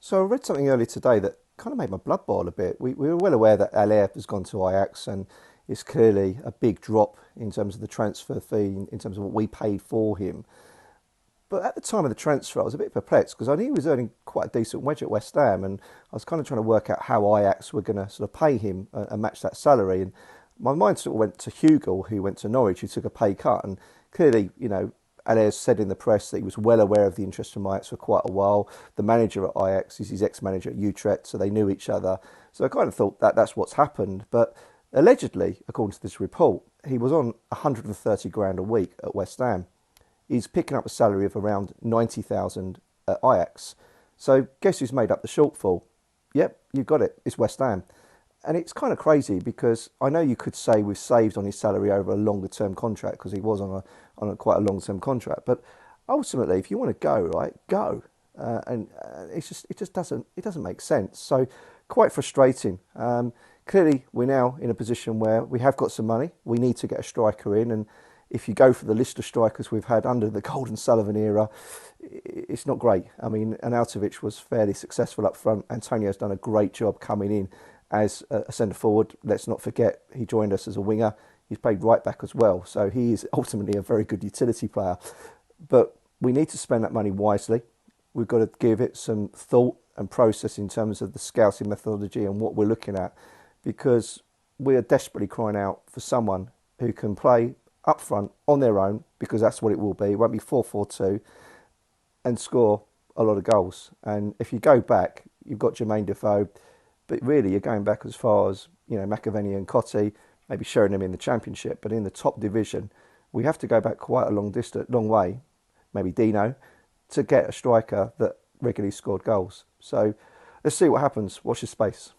So I read something earlier today that kind of made my blood boil a bit. We were well aware that Haller has gone to Ajax, and it's clearly a big drop in terms of the transfer fee, in terms of what we paid for him. But at the time of the transfer, I was a bit perplexed because I knew he was earning quite a decent wage at West Ham, and I was kind of trying to work out how Ajax were going to sort of pay him and match that salary. And my mind sort of went to Hugo, who went to Norwich, who took a pay cut, and clearly, Allaire said in the press that he was well aware of the interest from Ajax for quite a while. The manager at Ajax is his ex-manager at Utrecht, so they knew each other. So I kind of thought that that's what's happened. But allegedly, according to this report, he was on 130 grand a week at West Ham. He's picking up a salary of around 90,000 at Ajax. So guess who's made up the shortfall? Yep, you got it. It's West Ham. And it's kind of crazy because I know you could say we've saved on his salary over a longer term contract because he was on a quite a long term contract. But ultimately, if you want to go, right, go. It just doesn't make sense. So quite frustrating. Clearly, we're now in a position where we have got some money. We need to get a striker in, and if you go for the list of strikers we've had under the Golden Sullivan era, it's not great. I mean, Arnautovic was fairly successful up front. Antonio's done a great job coming in as a centre forward. Let's not forget he joined us as a winger. He's played right back as well, so he is ultimately a very good utility player. But we need to spend that money wisely. We've got to give it some thought and process in terms of the scouting methodology and what we're looking at, because we are desperately crying out for someone who can play up front on their own, because that's what it will be. It won't be 4-4-2, and score a lot of goals. And if you go back, you've got Jermaine Defoe, but really you're going back as far as McAvenny and Cotti, maybe sharing them in the Championship, but in the top division, we have to go back quite a long way, maybe Dino, to get a striker that regularly scored goals. So let's see what happens. Watch this space.